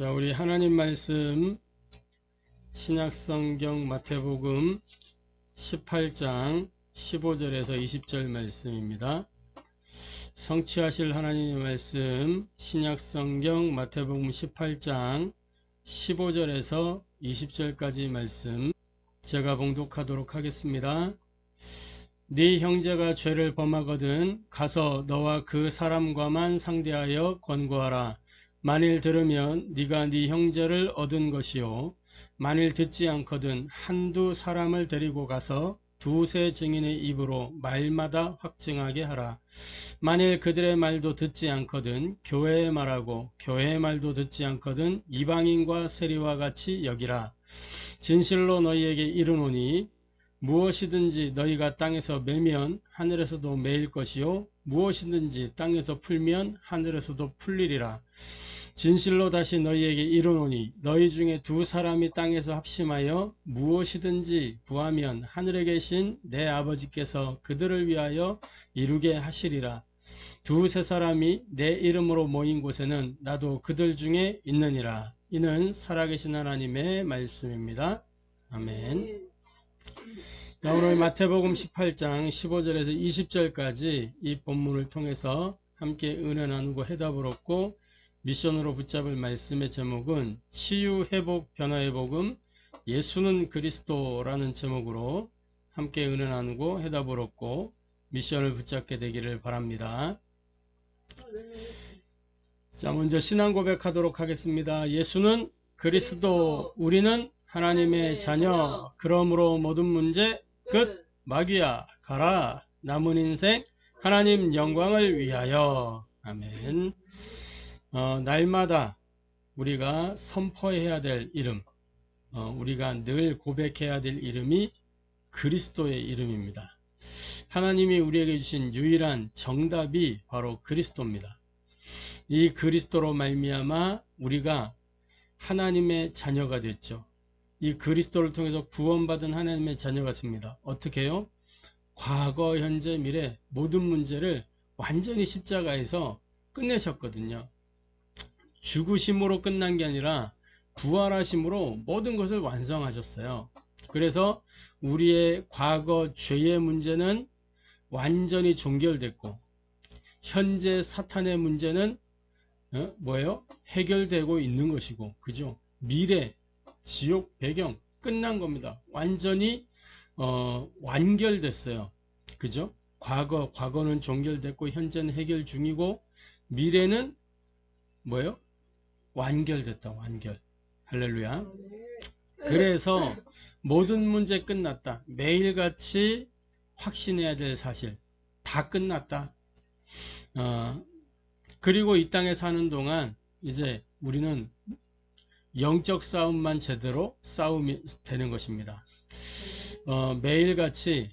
자, 우리 하나님 말씀 신약성경 마태복음 18장 15절에서 20절 말씀입니다. 성취하실 하나님의 말씀 신약성경 마태복음 18장 15절에서 20절까지 말씀 제가 봉독하도록 하겠습니다. 네 형제가 죄를 범하거든 가서 너와 그 사람과만 상대하여 권고하라. 만일 들으면 네가 네 형제를 얻은 것이요 만일 듣지 않거든 한두 사람을 데리고 가서 두세 증인의 입으로 말마다 확증하게 하라. 만일 그들의 말도 듣지 않거든 교회의 말하고 교회의 말도 듣지 않거든 이방인과 세리와 같이 여기라. 진실로 너희에게 이르노니 무엇이든지 너희가 땅에서 매면 하늘에서도 매일 것이요 무엇이든지 땅에서 풀면 하늘에서도 풀리리라. 진실로 다시 너희에게 이르노니 너희 중에 두 사람이 땅에서 합심하여 무엇이든지 구하면 하늘에 계신 내 아버지께서 그들을 위하여 이루게 하시리라. 두세 사람이 내 이름으로 모인 곳에는 나도 그들 중에 있느니라. 이는 살아계신 하나님의 말씀입니다. 아멘. 자, 오늘 마태복음 18장 15절에서 20절까지 이 본문을 통해서 함께 은혜 나누고 해답을 얻고 미션으로 붙잡을 말씀의 제목은 치유, 회복, 변화의 복음, 예수는 그리스도라는 제목으로 함께 은혜 나누고 해답을 얻고 미션을 붙잡게 되기를 바랍니다. 자, 먼저 신앙 고백하도록 하겠습니다. 예수는 그리스도, 우리는 하나님의 자녀. 그러므로 모든 문제 끝. 마귀야 가라. 남은 인생 하나님 영광을 위하여. 아멘. 날마다 우리가 선포해야 될 이름, 우리가 늘 고백해야 될 이름이 그리스도의 이름입니다. 하나님이 우리에게 주신 유일한 정답이 바로 그리스도입니다. 이 그리스도로 말미암아 우리가 하나님의 자녀가 됐죠. 이 그리스도를 통해서 구원받은 하나님의 자녀가 됩니다. 어떻게 해요? 과거, 현재, 미래 모든 문제를 완전히 십자가에서 끝내셨거든요. 죽으심으로 끝난 게 아니라 부활하심으로 모든 것을 완성하셨어요. 그래서 우리의 과거 죄의 문제는 완전히 종결됐고 현재 사탄의 문제는 뭐예요? 해결되고 있는 것이고, 그죠? 미래, 지옥, 배경 끝난 겁니다. 완전히 완결됐어요. 그죠? 과거는 종결됐고 현재는 해결 중이고 미래는 뭐예요? 완결됐다. 완결. 할렐루야. 그래서 모든 문제 끝났다. 매일같이 확신해야 될 사실 다 끝났다. 그리고 이 땅에 사는 동안 이제 우리는 영적 싸움만 제대로 싸움이 되는 것입니다. 매일같이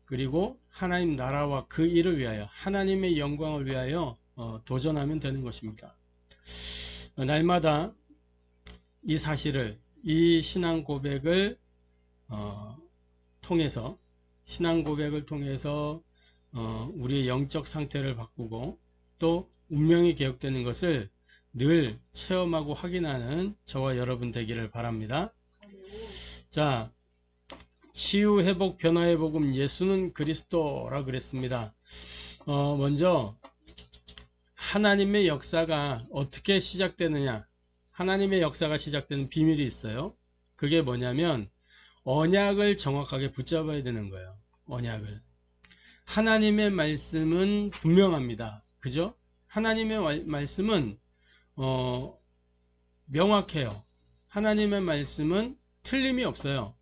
그리고 하나님 나라와 그 일을 위하여 하나님의 영광을 위하여 도전하면 되는 것입니다. 날마다 이 사실을 이 신앙 고백을 통해서 우리의 영적 상태를 바꾸고 또 운명이 개혁되는 것을 늘 체험하고 확인하는 저와 여러분 되기를 바랍니다. 자, 치유, 회복, 변화의 복음, 예수는 그리스도라 그랬습니다. 먼저 하나님의 역사가 어떻게 시작되느냐, 하나님의 역사가 시작되는 비밀이 있어요. 그게 뭐냐면 언약을 정확하게 붙잡아야 되는 거예요. 언약을. 하나님의 말씀은 분명합니다. 그죠? 하나님의 말씀은 명확해요. 하나님의 말씀은 틀림이 없어요.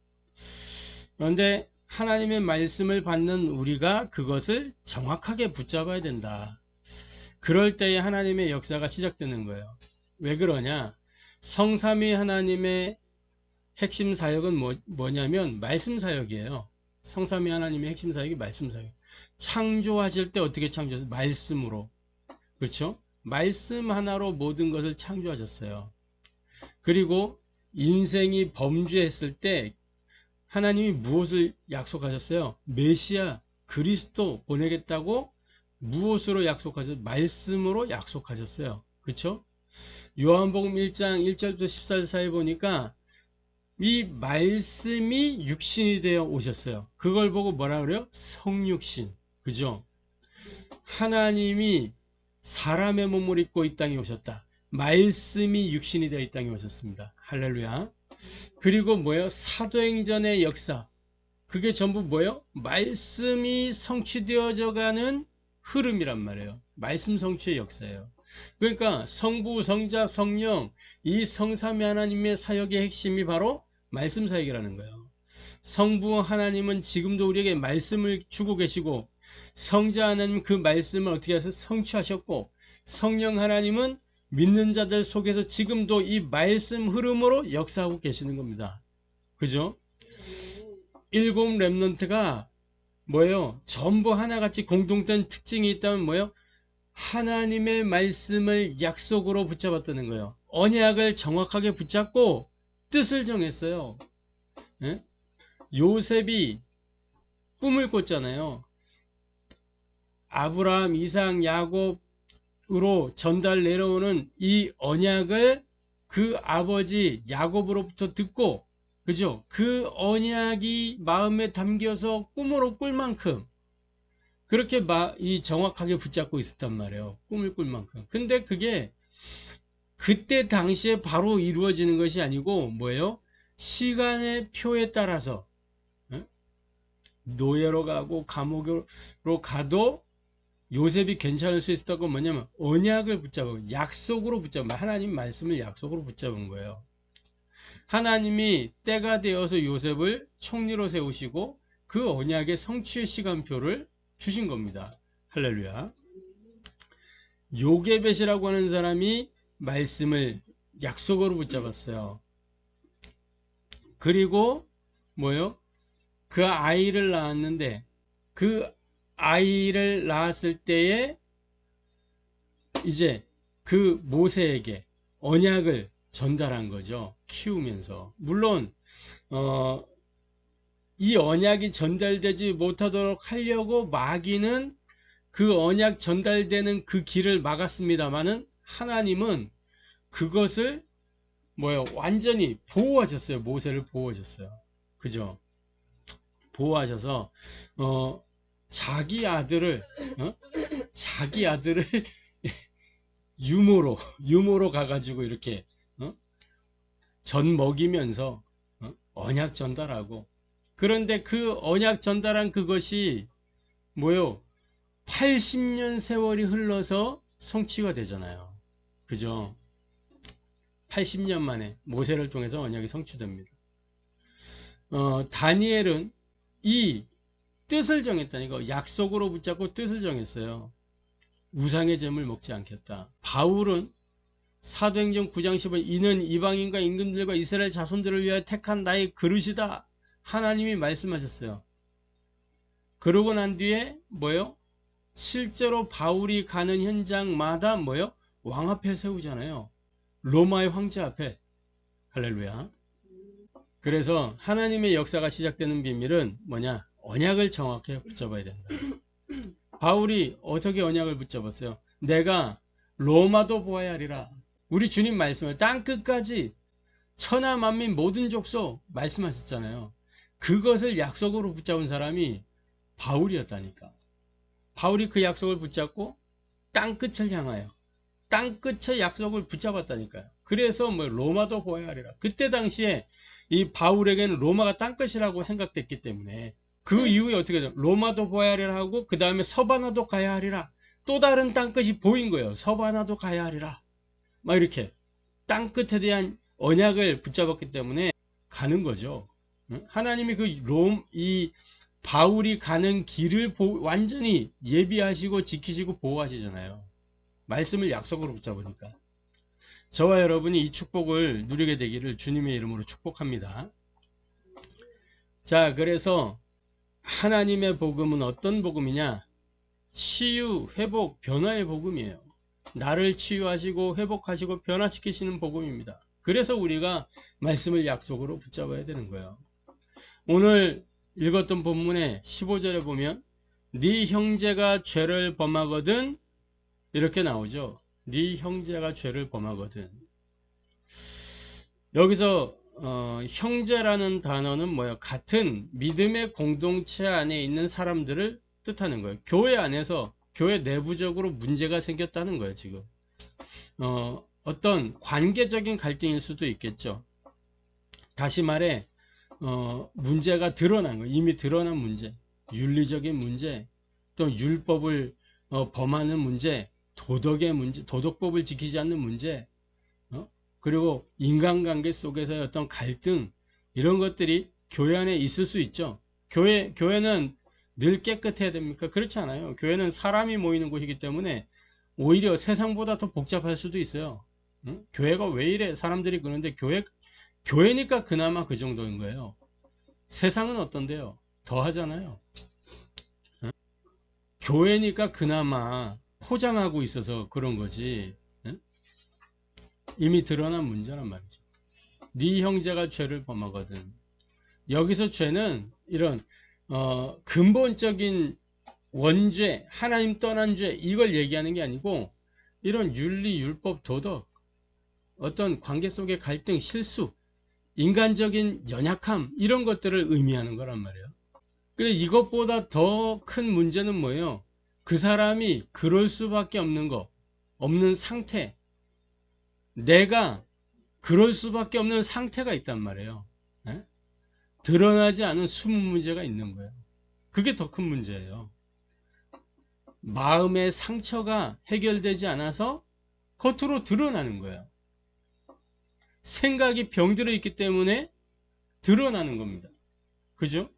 그런데 하나님의 말씀을 받는 우리가 그것을 정확하게 붙잡아야 된다. 그럴 때에 하나님의 역사가 시작되는 거예요. 왜 그러냐? 성삼위 하나님의 핵심 사역은 뭐냐면 말씀 사역이에요. 성삼위 하나님의 핵심 사역이 말씀 사역. 창조하실 때 어떻게 창조하셨어요? 말씀으로. 그렇죠? 말씀 하나로 모든 것을 창조하셨어요. 그리고 인생이 범죄했을 때 하나님이 무엇을 약속하셨어요? 메시아 그리스도 보내겠다고 무엇으로 약속하셨어요? 말씀으로 약속하셨어요. 그렇죠? 요한복음 1장 1절부터 14절 사이 보니까 이 말씀이 육신이 되어 오셨어요. 그걸 보고 뭐라 그래요? 성육신. 그죠? 하나님이 사람의 몸을 입고 이 땅에 오셨다. 말씀이 육신이 되어 이 땅에 오셨습니다. 할렐루야. 그리고 뭐예요? 사도행전의 역사. 그게 전부 뭐예요? 말씀이 성취되어져 가는 흐름이란 말이에요. 말씀 성취의 역사예요. 그러니까 성부, 성자, 성령 이 성삼위 하나님의 사역의 핵심이 바로 말씀 사역이라는 거예요. 성부 하나님은 지금도 우리에게 말씀을 주고 계시고 성자 하나님은 그 말씀을 어떻게 해서 성취하셨고 성령 하나님은 믿는 자들 속에서 지금도 이 말씀 흐름으로 역사하고 계시는 겁니다. 그죠? 일곱 렘넌트가 뭐예요? 전부 하나같이 공통된 특징이 있다면 뭐예요? 하나님의 말씀을 약속으로 붙잡았다는 거예요. 언약을 정확하게 붙잡고 뜻을 정했어요. 예? 요셉이 꿈을 꿨잖아요. 아브라함, 이삭, 야곱으로 전달 내려오는 이 언약을 그 아버지 야곱으로부터 듣고, 그죠? 그 언약이 마음에 담겨서 꿈으로 꿀 만큼 그렇게 이 정확하게 붙잡고 있었단 말이에요. 꿈을 꿀 만큼. 근데 그게 그때 당시에 바로 이루어지는 것이 아니고 뭐예요? 시간의 표에 따라서 노예로 가고 감옥으로 가도 요셉이 괜찮을 수 있었던 건 뭐냐면 언약을 붙잡은, 약속으로 붙잡은, 하나님 말씀을 약속으로 붙잡은 거예요. 하나님이 때가 되어서 요셉을 총리로 세우시고 그 언약의 성취의 시간표를 주신 겁니다. 할렐루야. 요게벳이라고 하는 사람이 말씀을 약속으로 붙잡았어요. 그리고 뭐요? 그 아이를 낳았는데 그 아이를 낳았을 때에 이제 그 모세에게 언약을 전달한 거죠. 키우면서. 물론 이 언약이 전달되지 못하도록 하려고 마귀는 그 언약 전달되는 그 길을 막았습니다만은 하나님은 그것을 뭐예요? 완전히 보호하셨어요. 모세를 보호하셨어요. 그죠? 보호하셔서 자기 아들을 유모로 가가지고 이렇게 전 먹이면서 언약 전달하고, 그런데 그 언약 전달한 그것이 뭐요? 80년 세월이 흘러서 성취가 되잖아요. 그죠? 80년 만에 모세를 통해서 언약이 성취됩니다. 다니엘은 이 뜻을 정했다니까. 약속으로 붙잡고 뜻을 정했어요. 우상의 잼을 먹지 않겠다. 바울은 사도행전 9장 15절 이는 이방인과 임금들과 이스라엘 자손들을 위하여 택한 나의 그릇이다. 하나님이 말씀하셨어요. 그러고 난 뒤에 뭐요? 실제로 바울이 가는 현장마다 뭐요? 왕 앞에 세우잖아요. 로마의 황제 앞에. 할렐루야. 그래서 하나님의 역사가 시작되는 비밀은 뭐냐? 언약을 정확히 붙잡아야 된다. 바울이 어떻게 언약을 붙잡았어요? 내가 로마도 보아야 하리라. 우리 주님 말씀을 땅끝까지 천하 만민 모든 족속 말씀하셨잖아요. 그것을 약속으로 붙잡은 사람이 바울이었다니까. 바울이 그 약속을 붙잡고 땅끝을 향하여 땅끝의 약속을 붙잡았다니까요. 그래서 뭐 로마도 보아야 하리라. 그때 당시에 이 바울에게는 로마가 땅끝이라고 생각됐기 때문에 그 이후에 어떻게 돼요? 로마도 보아야 하리라 하고 그 다음에 서바나도 가야 하리라. 또 다른 땅끝이 보인 거예요. 서바나도 가야 하리라. 막 이렇게 땅끝에 대한 언약을 붙잡았기 때문에 가는 거죠. 하나님이 이 바울이 가는 길을 완전히 예비하시고 지키시고 보호하시잖아요. 말씀을 약속으로 붙잡으니까. 저와 여러분이 이 축복을 누리게 되기를 주님의 이름으로 축복합니다. 자, 그래서 하나님의 복음은 어떤 복음이냐? 치유, 회복, 변화의 복음이에요. 나를 치유하시고 회복하시고 변화시키시는 복음입니다. 그래서 우리가 말씀을 약속으로 붙잡아야 되는 거예요. 오늘 읽었던 본문의 15절에 보면 네 형제가 죄를 범하거든 이렇게 나오죠. 네 형제가 죄를 범하거든. 여기서 형제라는 단어는 뭐예요? 같은 믿음의 공동체 안에 있는 사람들을 뜻하는 거예요. 교회 안에서 교회 내부적으로 문제가 생겼다는 거예요. 지금 어떤 관계적인 갈등일 수도 있겠죠. 다시 말해 문제가 드러난 거예요. 이미 드러난 문제, 윤리적인 문제, 또 율법을 범하는 문제, 도덕의 문제, 도덕법을 지키지 않는 문제, 그리고 인간관계 속에서의 어떤 갈등, 이런 것들이 교회 안에 있을 수 있죠. 교회는 늘 깨끗해야 됩니까? 그렇지 않아요. 교회는 사람이 모이는 곳이기 때문에 오히려 세상보다 더 복잡할 수도 있어요. 교회가 왜 이래? 사람들이 그러는데 교회니까 그나마 그 정도인 거예요. 세상은 어떤데요? 더 하잖아요. 교회니까 그나마 포장하고 있어서 그런 거지. 이미 드러난 문제란 말이죠. 네 형제가 죄를 범하거든. 여기서 죄는 이런 근본적인 원죄, 하나님 떠난 죄, 이걸 얘기하는 게 아니고 이런 윤리, 율법, 도덕, 어떤 관계 속의 갈등, 실수, 인간적인 연약함, 이런 것들을 의미하는 거란 말이에요. 근데 이것보다 더 큰 문제는 뭐예요? 그 사람이 그럴 수밖에 없는 상태, 내가 그럴 수밖에 없는 상태가 있단 말이에요. 예? 드러나지 않은 숨은 문제가 있는 거예요. 그게 더 큰 문제예요. 마음의 상처가 해결되지 않아서 겉으로 드러나는 거예요. 생각이 병들어 있기 때문에 드러나는 겁니다. 그죠?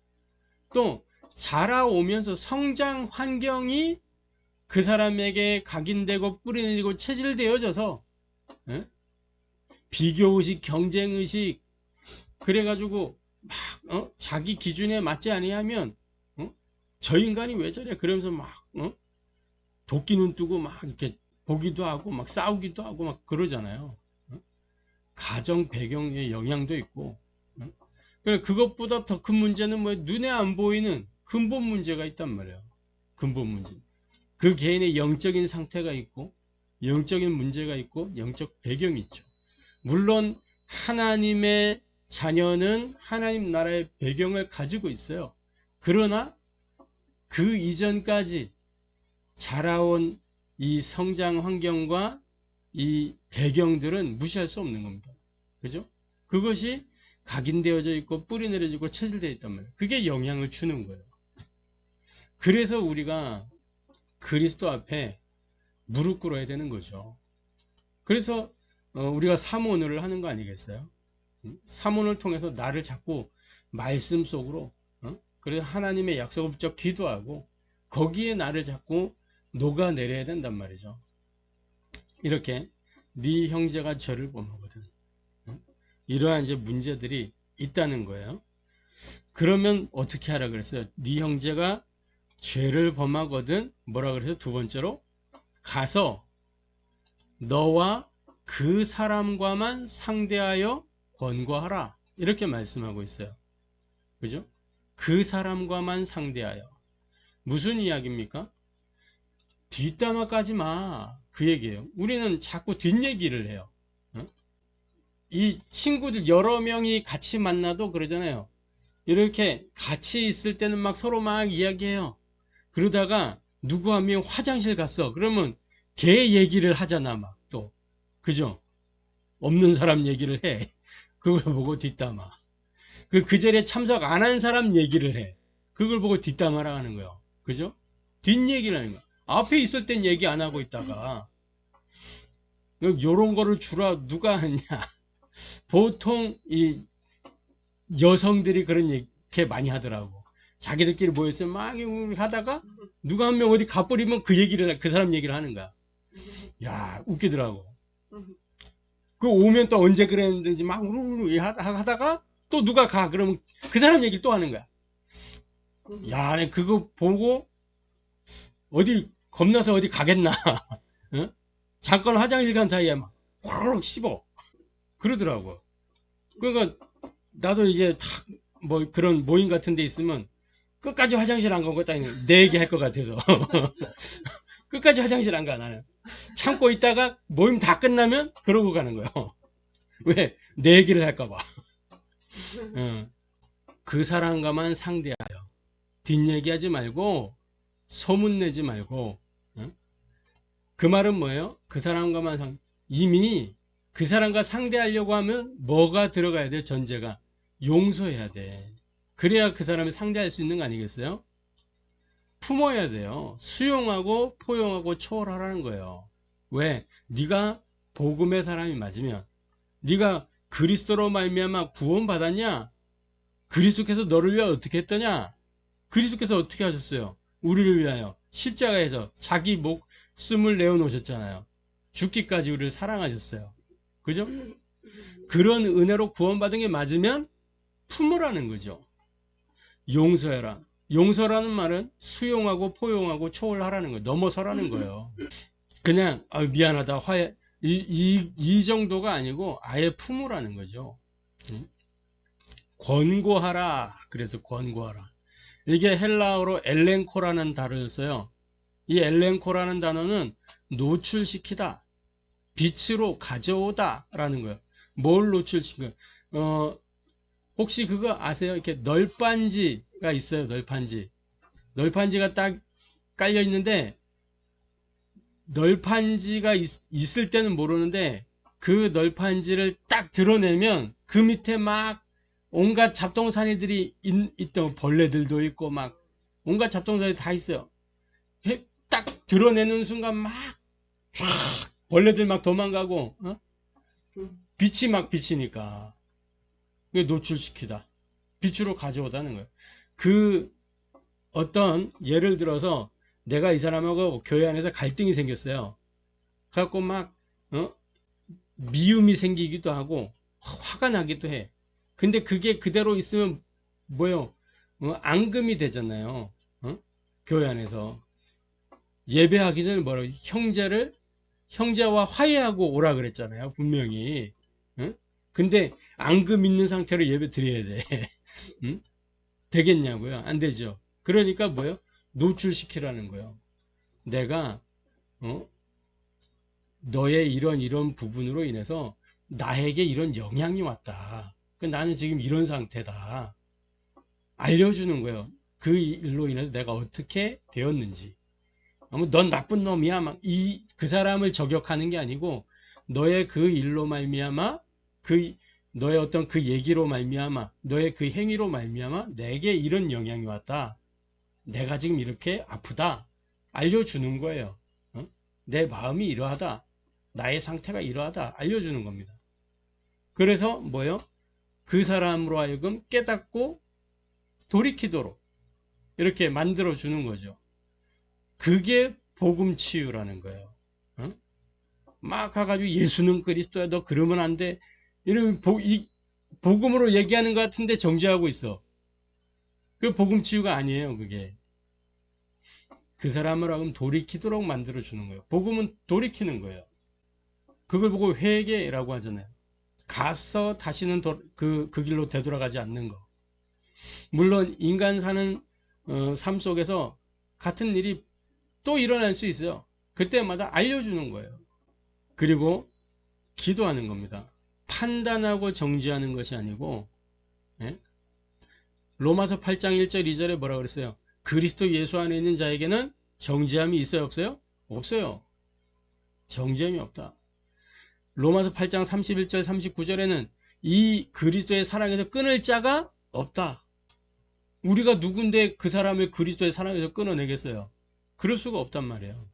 또 자라오면서 성장 환경이 그 사람에게 각인되고 뿌리내리고 체질되어져서 비교의식, 경쟁의식, 그래가지고 막 자기 기준에 맞지 아니하면 저 인간이 왜 저래? 그러면서 막 도끼 눈 뜨고 막 이렇게 보기도 하고 막 싸우기도 하고 막 그러잖아요. 가정 배경의 영향도 있고. 그것보다 더 큰 문제는 뭐 눈에 안 보이는 근본 문제가 있단 말이에요. 근본 문제. 그 개인의 영적인 상태가 있고, 영적인 문제가 있고, 영적 배경이 있죠. 물론 하나님의 자녀는 하나님 나라의 배경을 가지고 있어요. 그러나 그 이전까지 자라온 이 성장 환경과 이 배경들은 무시할 수 없는 겁니다. 그죠? 그것이 각인되어져 있고 뿌리 내려지고 체질되어 있단 말이에요. 그게 영향을 주는 거예요. 그래서 우리가 그리스도 앞에 무릎 꿇어야 되는 거죠. 그래서 우리가 사모언을 하는 거 아니겠어요? 사모언을 통해서 나를 자꾸 말씀 속으로 그래서 하나님의 약속을 붙잡 기도하고 거기에 나를 자꾸 녹아내려야 된단 말이죠. 이렇게 네 형제가 죄를 범하거든. 이러한 이제 문제들이 있다는 거예요. 그러면 어떻게 하라 그랬어요? 네 형제가 죄를 범하거든 뭐라 그래서 두 번째로 가서 너와 그 사람과만 상대하여 권고하라 이렇게 말씀하고 있어요. 그죠? 그 사람과만 상대하여 무슨 이야기입니까? 뒷담화 까지 마 그 얘기예요. 우리는 자꾸 뒷얘기를 해요. 이 친구들 여러 명이 같이 만나도 그러잖아요. 이렇게 같이 있을 때는 막 서로 막 이야기해요. 그러다가 누구 한 명 화장실 갔어. 그러면 걔 얘기를 하잖아 막 또. 그죠? 없는 사람 얘기를 해. 그걸 보고 뒷담화. 그 자리에 참석 안 한 사람 얘기를 해. 그걸 보고 뒷담화라 하는 거예요. 그죠? 뒷얘기를 하는 거야. 앞에 있을 땐 얘기 안 하고 있다가 요런 거를 주로 누가 하냐. 보통 이 여성들이 그런 얘기 많이 하더라고. 자기들끼리 모여서 막 하다가 누가 한 명 어디 가버리면 그 사람 얘기를 하는 거야. 야, 웃기더라고. 그 오면 또 언제 그랬는지 막 하다가 또 누가 가. 그러면 그 사람 얘기를 또 하는 거야. 야, 내 그거 보고 어디 겁나서 어디 가겠나. 어? 잠깐 화장실 간 사이에 막 호로록 씹어. 그러더라고. 그러니까 나도 이게 뭐 그런 모임 같은 데 있으면 끝까지 화장실 안 가고 딱 내 얘기 할 것 같아서 끝까지 화장실 안 가, 나는. 참고 있다가 모임 다 끝나면 그러고 가는 거예요. 왜? 내 얘기를 할까봐. 그 사람과만 상대하여. 뒷얘기하지 말고, 소문내지 말고, 그 말은 뭐예요? 그 사람과만 이미 그 사람과 상대하려고 하면 뭐가 들어가야 돼? 전제가. 용서해야 돼. 그래야 그 사람을 상대할 수 있는 거 아니겠어요? 품어야 돼요. 수용하고 포용하고 초월하라는 거예요. 왜? 네가 복음의 사람이 맞으면, 네가 그리스도로 말미암아 구원받았냐? 그리스도께서 너를 위하여 어떻게 했더냐? 그리스도께서 어떻게 하셨어요? 우리를 위하여 십자가에서 자기 목숨을 내어놓으셨잖아요. 죽기까지 우리를 사랑하셨어요. 그죠? 그런 은혜로 구원받은 게 맞으면 품으라는 거죠. 용서해라. 용서라는 말은 수용하고 포용하고 초월하라는 거예요. 넘어서라는 거예요. 그냥 미안하다, 화해, 이 정도가 아니고 아예 품으라는 거죠. 권고하라. 그래서 권고하라. 이게 헬라어로 엘렌코라는 단어를 써요. 이 엘렌코라는 단어는 노출시키다, 빛으로 가져오다 라는 거예요. 뭘 노출시켜? 혹시 그거 아세요? 이렇게 널판지가 있어요. 널판지가 딱 깔려 있는데, 널판지가 있을 때는 모르는데 그 널판지를 딱 드러내면 그 밑에 막 온갖 잡동사니들이 있던, 벌레들도 있고 막 온갖 잡동사니 다 있어요. 딱 드러내는 순간 막 벌레들 막 도망가고, 빛이 막 비치니까 노출시키다, 빛으로 가져오다는 거예요. 그 어떤 예를 들어서 내가 이 사람하고 교회 안에서 갈등이 생겼어요. 그래갖고 막 미움이 생기기도 하고 화가 나기도 해. 근데 그게 그대로 있으면 뭐요? 앙금이 되잖아요. 교회 안에서 예배하기 전에 뭐라고, 형제와 화해하고 오라 그랬잖아요. 분명히. 근데 앙금 있는 상태로 예배 드려야 돼. 되겠냐고요? 안 되죠. 그러니까 뭐예요? 노출시키라는 거예요. 내가 너의 이런 부분으로 인해서 나에게 이런 영향이 왔다. 나는 지금 이런 상태다. 알려주는 거예요. 그 일로 인해서 내가 어떻게 되었는지. 넌 나쁜 놈이야. 막 그 사람을 저격하는 게 아니고, 너의 그 일로 말미암아, 너의 어떤 그 얘기로 말미암아, 너의 그 행위로 말미암아 내게 이런 영향이 왔다. 내가 지금 이렇게 아프다. 알려주는 거예요. 내 마음이 이러하다. 나의 상태가 이러하다. 알려주는 겁니다. 그래서 뭐요? 그 사람으로 하여금 깨닫고 돌이키도록 이렇게 만들어주는 거죠. 그게 복음 치유라는 거예요. 막 가가지고 예수는 그리스도야, 너 그러면 안 돼. 이러면 복음으로 얘기하는 것 같은데 정죄하고 있어. 그 복음 치유가 아니에요, 그게. 그 사람을 하여금 돌이키도록 만들어주는 거예요. 복음은 돌이키는 거예요. 그걸 보고 회개라고 하잖아요. 가서 다시는 그 길로 되돌아가지 않는 거. 물론 인간 사는 삶 속에서 같은 일이 또 일어날 수 있어요. 그때마다 알려주는 거예요. 그리고 기도하는 겁니다. 판단하고 정죄하는 것이 아니고, 로마서 8장 1절 2절에 뭐라 그랬어요? 그리스도 예수 안에 있는 자에게는 정죄함이 있어요, 없어요? 없어요. 정죄함이 없다. 로마서 8장 31절 39절에는 이 그리스도의 사랑에서 끊을 자가 없다. 우리가 누군데 그 사람을 그리스도의 사랑에서 끊어내겠어요? 그럴 수가 없단 말이에요.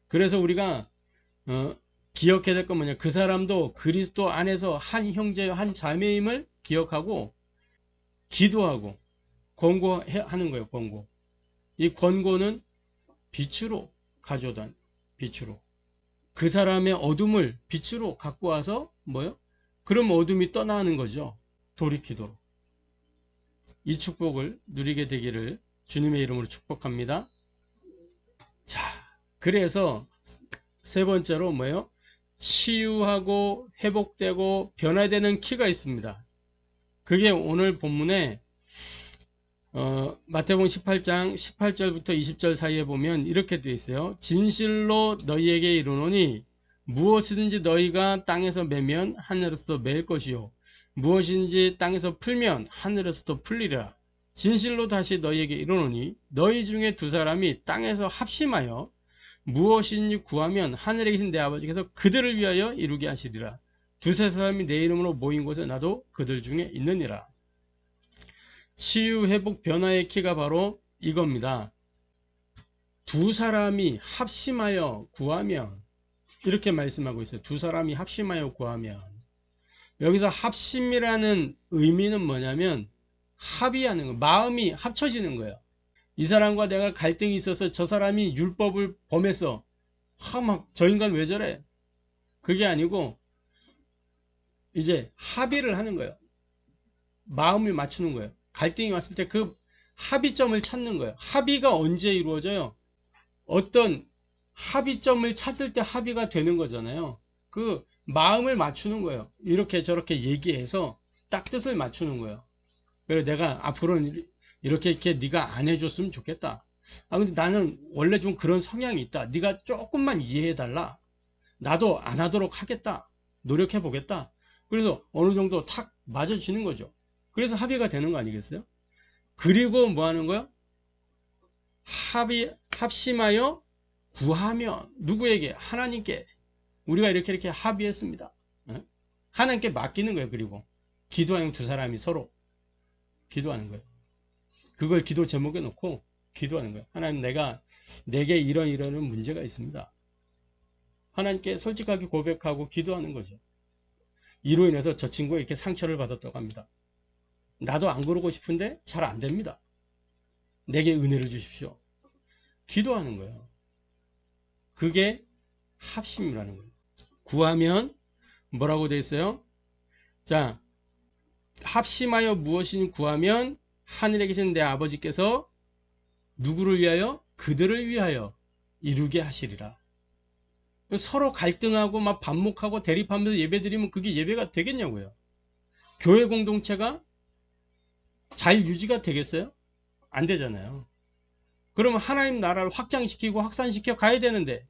그래서 우리가 기억해야 될 건 뭐냐, 그 사람도 그리스도 안에서 한 형제 한 자매임을 기억하고 기도하고 권고하는 거예요. 권고. 이 권고는 빛으로 가져오다. 빛으로. 그 사람의 어둠을 빛으로 갖고 와서 뭐요? 그럼 어둠이 떠나는 거죠. 돌이키도록. 이 축복을 누리게 되기를 주님의 이름으로 축복합니다. 자, 그래서 세 번째로 뭐예요? 치유하고 회복되고 변화되는 키가 있습니다. 그게 오늘 본문에 마태복음 18장 18절부터 20절 사이에 보면 이렇게 되어 있어요. 진실로 너희에게 이르노니 무엇이든지 너희가 땅에서 매면 하늘에서도 매일 것이요 무엇인지 땅에서 풀면 하늘에서도 풀리라. 진실로 다시 너희에게 이르노니 너희 중에 두 사람이 땅에서 합심하여 무엇인지 구하면 하늘에 계신 내 아버지께서 그들을 위하여 이루게 하시리라. 두세 사람이 내 이름으로 모인 곳에 나도 그들 중에 있느니라. 치유, 회복, 변화의 키가 바로 이겁니다. 두 사람이 합심하여 구하면, 이렇게 말씀하고 있어요. 두 사람이 합심하여 구하면. 여기서 합심이라는 의미는 뭐냐면 합의하는 거예요. 마음이 합쳐지는 거예요. 이 사람과 내가 갈등이 있어서 저 사람이 율법을 범했어. 막 저 인간 왜 저래? 그게 아니고 이제 합의를 하는 거예요. 마음을 맞추는 거예요. 갈등이 왔을 때 그 합의점을 찾는 거예요. 합의가 언제 이루어져요? 어떤 합의점을 찾을 때 합의가 되는 거잖아요. 그 마음을 맞추는 거예요. 이렇게 저렇게 얘기해서 딱 뜻을 맞추는 거예요. 그래서 내가 앞으로는 이렇게 네가 안 해줬으면 좋겠다. 근데 나는 원래 좀 그런 성향이 있다. 네가 조금만 이해해 달라. 나도 안 하도록 하겠다. 노력해 보겠다. 그래서 어느 정도 탁 맞아지는 거죠. 그래서 합의가 되는 거 아니겠어요? 그리고 뭐 하는 거야? 합심하여 구하면 누구에게? 하나님께. 우리가 이렇게 합의했습니다. 하나님께 맡기는 거예요. 그리고 기도하는 두 사람이 서로 기도하는 거예요. 그걸 기도 제목에 놓고 기도하는 거예요. 하나님, 내게 이런 문제가 있습니다. 하나님께 솔직하게 고백하고 기도하는 거죠. 이로 인해서 저 친구가 이렇게 상처를 받았다고 합니다. 나도 안 그러고 싶은데 잘 안 됩니다. 내게 은혜를 주십시오. 기도하는 거예요. 그게 합심이라는 거예요. 구하면 뭐라고 되어 있어요? 자, 합심하여 무엇이니 구하면 하늘에 계신 내 아버지께서 누구를 위하여? 그들을 위하여 이루게 하시리라. 서로 갈등하고 막 반목하고 대립하면서 예배드리면 그게 예배가 되겠냐고요. 교회 공동체가 잘 유지가 되겠어요? 안 되잖아요. 그러면 하나님 나라를 확장시키고 확산시켜 가야 되는데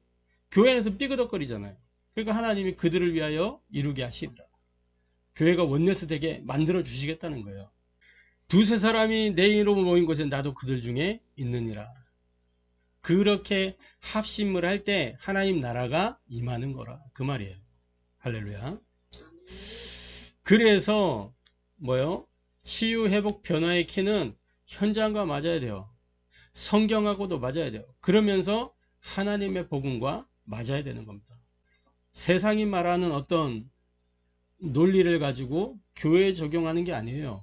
교회에서 삐그덕거리잖아요. 그러니까 하나님이 그들을 위하여 이루게 하시리라. 교회가 원내스 되게 만들어 주시겠다는 거예요. 두세 사람이 내 이름으로 모인 곳에 나도 그들 중에 있느니라. 그렇게 합심을 할 때 하나님 나라가 임하는 거라. 그 말이에요. 할렐루야. 그래서 뭐요? 치유, 회복, 변화의 키는 현장과 맞아야 돼요. 성경하고도 맞아야 돼요. 그러면서 하나님의 복음과 맞아야 되는 겁니다. 세상이 말하는 어떤 논리를 가지고 교회에 적용하는 게 아니에요.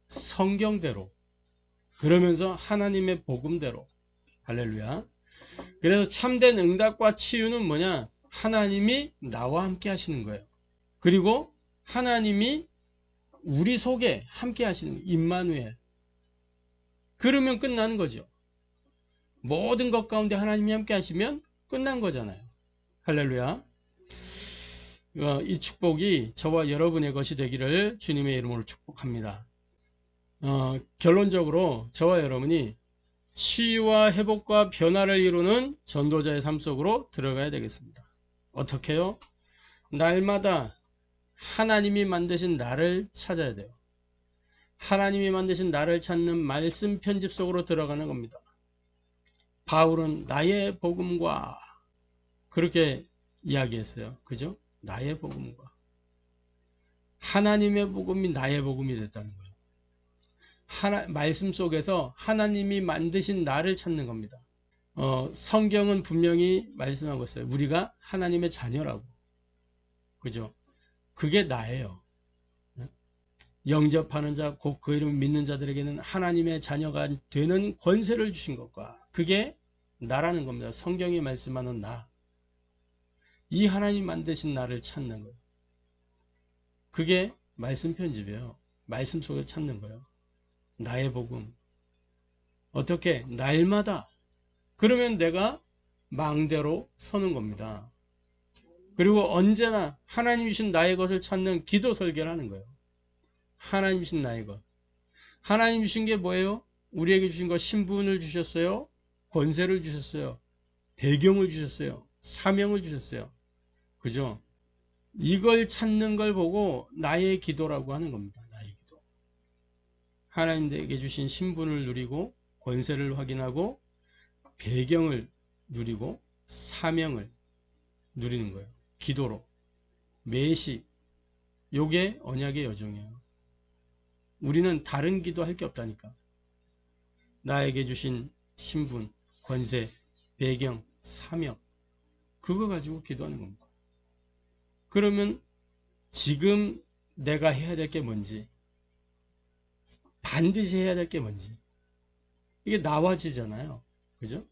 성경대로. 그러면서 하나님의 복음대로. 할렐루야. 그래서 참된 응답과 치유는 뭐냐? 하나님이 나와 함께 하시는 거예요. 그리고 하나님이 우리 속에 함께 하시는 거예요. 임마누엘. 그러면 끝나는 거죠. 모든 것 가운데 하나님이 함께 하시면 끝난 거잖아요. 할렐루야. 이 축복이 저와 여러분의 것이 되기를 주님의 이름으로 축복합니다. 결론적으로 저와 여러분이 치유와 회복과 변화를 이루는 전도자의 삶 속으로 들어가야 되겠습니다. 어떻게요? 날마다 하나님이 만드신 나를 찾아야 돼요. 하나님이 만드신 나를 찾는 말씀 편집 속으로 들어가는 겁니다. 바울은 나의 복음과 그렇게 이야기했어요. 그죠? 나의 복음과 하나님의 복음이 나의 복음이 됐다는 거예요. 말씀 속에서 하나님이 만드신 나를 찾는 겁니다. 성경은 분명히 말씀하고 있어요. 우리가 하나님의 자녀라고. 그죠? 그게 나예요. 영접하는 자, 곧 그 이름을 믿는 자들에게는 하나님의 자녀가 되는 권세를 주신 것과 그게 나라는 겁니다. 성경이 말씀하는 나. 이 하나님 만드신 나를 찾는 거예요. 그게 말씀 편집이에요. 말씀 속에 찾는 거예요. 나의 복음. 어떻게? 날마다. 그러면 내가 망대로 서는 겁니다. 그리고 언제나 하나님이신 나의 것을 찾는 기도 설계를 하는 거예요. 하나님이신 나의 것. 하나님 주신 게 뭐예요? 우리에게 주신 거 신분을 주셨어요. 권세를 주셨어요. 배경을 주셨어요. 사명을 주셨어요. 그죠? 이걸 찾는 걸 보고 나의 기도라고 하는 겁니다. 나의 기도. 하나님에게 주신 신분을 누리고 권세를 확인하고 배경을 누리고 사명을 누리는 거예요. 기도로. 매시. 요게 언약의 여정이에요. 우리는 다른 기도 할 게 없다니까. 나에게 주신 신분, 권세, 배경, 사명. 그거 가지고 기도하는 겁니다. 그러면 지금 내가 해야 될 게 뭔지, 반드시 해야 될 게 뭔지, 이게 나와지잖아요. 그죠?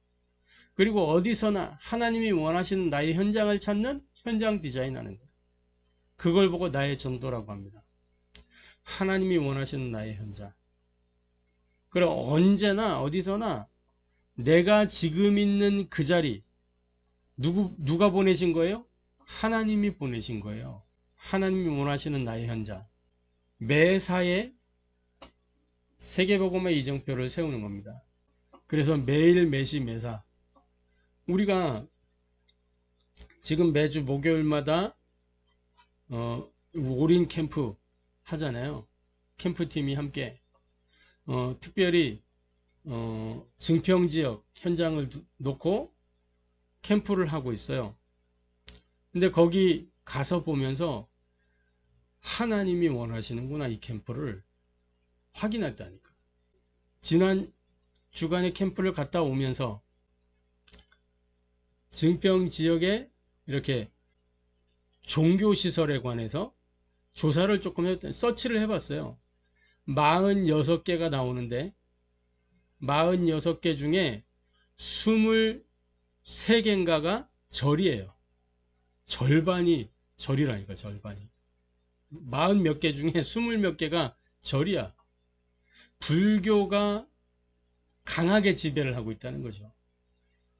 그리고 어디서나 하나님이 원하시는 나의 현장을 찾는 현장 디자인하는 거예요. 그걸 보고 나의 전도라고 합니다. 하나님이 원하시는 나의 현장. 그럼 언제나 어디서나 내가 지금 있는 그 자리, 누가 보내신 거예요? 하나님이 보내신 거예요. 하나님이 원하시는 나의 현장. 매사에 세계복음의 이정표를 세우는 겁니다. 그래서 매일 매시 매사 우리가 지금 매주 목요일마다 올인 캠프 하잖아요. 캠프팀이 함께 특별히 증평지역 현장을 놓고 캠프를 하고 있어요. 근데 거기 가서 보면서 하나님이 원하시는구나, 이 캠프를 확인했다니까. 지난 주간에 캠프를 갔다 오면서 증평지역에 이렇게 종교시설에 관해서 조사를 조금 서치를 해봤어요. 46개가 나오는데 46개 중에 23개인가가 절이에요. 절반이 절이라니까. 절반이 40몇 개 중에 20몇 개가 절이야. 불교가 강하게 지배를 하고 있다는 거죠.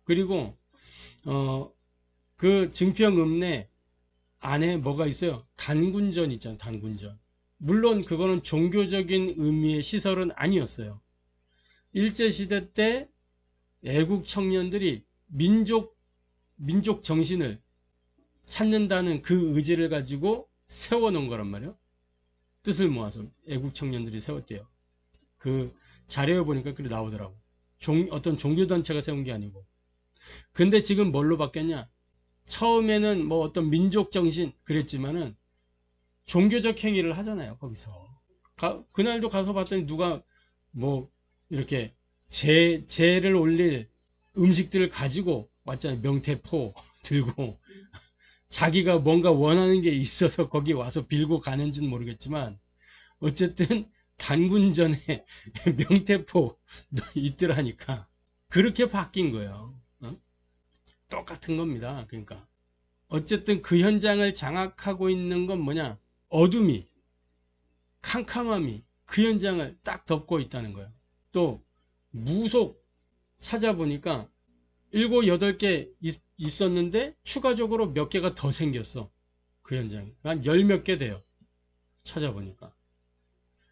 그리고 그 증평읍내 안에 뭐가 있어요? 단군전 있잖아요. 단군전. 물론 그거는 종교적인 의미의 시설은 아니었어요. 일제시대 때 애국 청년들이 민족 정신을 찾는다는 그 의지를 가지고 세워놓은 거란 말이에요. 뜻을 모아서 애국 청년들이 세웠대요. 그 자료에 보니까 그렇게 나오더라고. 어떤 종교단체가 세운 게 아니고. 근데 지금 뭘로 바뀌었냐? 처음에는 뭐 어떤 민족 정신 그랬지만은 종교적 행위를 하잖아요. 거기서. 그날도 가서 봤더니 누가 뭐 이렇게 제를 올릴 음식들을 가지고 왔잖아요. 명태포 들고. 자기가 뭔가 원하는 게 있어서 거기 와서 빌고 가는지는 모르겠지만 어쨌든 단군전에 명태포 있더라니까. 그렇게 바뀐 거예요. 똑같은 겁니다. 그러니까 어쨌든 그 현장을 장악하고 있는 건 뭐냐? 어둠이, 캄캄함이 그 현장을 딱 덮고 있다는 거예요. 또 무속 찾아보니까 7, 8개 있었는데 추가적으로 몇 개가 더 생겼어. 그 현장에. 한 10몇 개 돼요. 찾아보니까.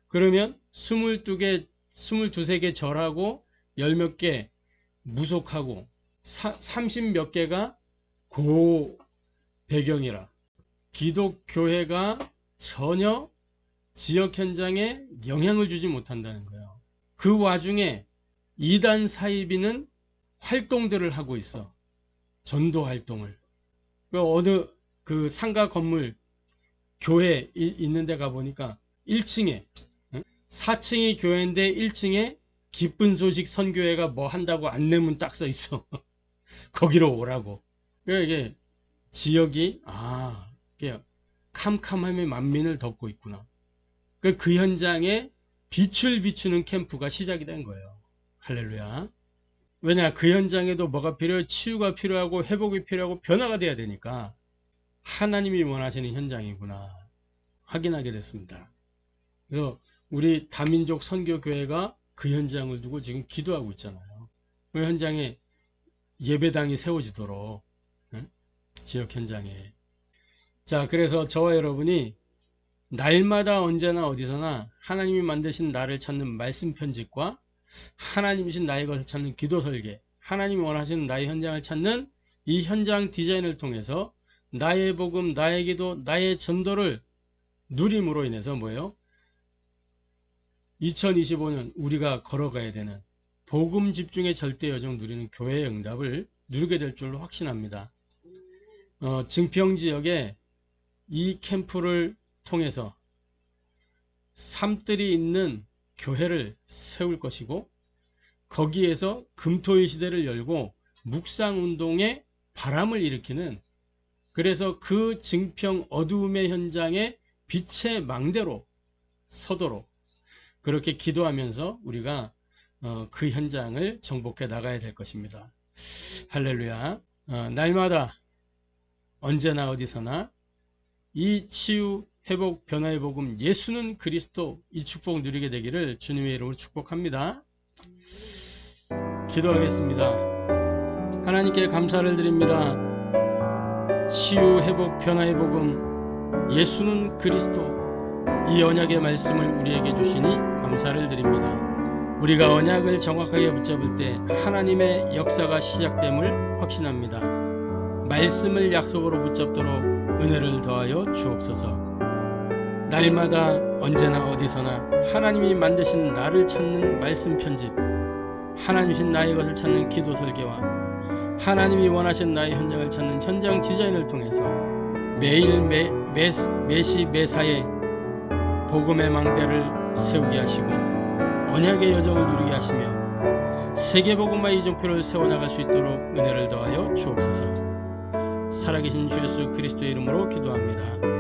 그러면 22개, 23개 절하고 10몇 개 무속하고 30몇 개가 고 배경이라. 기독교회가 전혀 지역 현장에 영향을 주지 못한다는 거예요. 그 와중에 이단 사이비는 활동들을 하고 있어. 전도 활동을. 어느 그 상가 건물 교회 있는 데 가보니까 1층에 4층이 교회인데 1층에 기쁜 소식 선교회가 뭐 한다고 안내문 딱 써 있어. 거기로 오라고. 이게 지역이 이게 캄캄함의 만민을 덮고 있구나. 그 현장에 빛을 비추는 캠프가 시작이 된 거예요. 할렐루야. 왜냐, 그 현장에도 뭐가 필요해요? 치유가 필요하고 회복이 필요하고 변화가 돼야 되니까 하나님이 원하시는 현장이구나 확인하게 됐습니다. 그래서 우리 다민족 선교교회가 그 현장을 두고 지금 기도하고 있잖아요. 그 현장에 예배당이 세워지도록, 지역 현장에. 자, 그래서 저와 여러분이 날마다 언제나 어디서나 하나님이 만드신 나를 찾는 말씀 편집과 하나님이신 나의 것을 찾는 기도 설계, 하나님이 원하시는 나의 현장을 찾는 이 현장 디자인을 통해서 나의 복음, 나의 기도, 나의 전도를 누림으로 인해서 뭐예요? 2025년 우리가 걸어가야 되는 복음 집중의 절대 여정 누리는 교회의 응답을 누리게 될 줄로 확신합니다. 증평지역에 이 캠프를 통해서 삶들이 있는 교회를 세울 것이고, 거기에서 금토일 시대를 열고 묵상운동의 바람을 일으키는, 그래서 그 증평 어두움의 현장에 빛의 망대로 서도록 그렇게 기도하면서 우리가 그 현장을 정복해 나가야 될 것입니다. 할렐루야. 날마다 언제나 어디서나 이 치유, 회복, 변화의 복음 예수는 그리스도, 이 축복 누리게 되기를 주님의 이름으로 축복합니다. 기도하겠습니다. 하나님께 감사를 드립니다. 치유, 회복, 변화의 복음 예수는 그리스도, 이 언약의 말씀을 우리에게 주시니 감사를 드립니다. 우리가 언약을 정확하게 붙잡을 때 하나님의 역사가 시작됨을 확신합니다. 말씀을 약속으로 붙잡도록 은혜를 더하여 주옵소서. 날마다 언제나 어디서나 하나님이 만드신 나를 찾는 말씀 편집, 하나님이신 나의 것을 찾는 기도 설계와 하나님이 원하신 나의 현장을 찾는 현장 디자인을 통해서 매일 매시 매사에 복음의 망대를 세우게 하시고 언약의 여정을 누리게 하시며 세계복음화 이정표를 세워나갈 수 있도록 은혜를 더하여 주옵소서. 살아계신 주 예수 그리스도의 이름으로 기도합니다.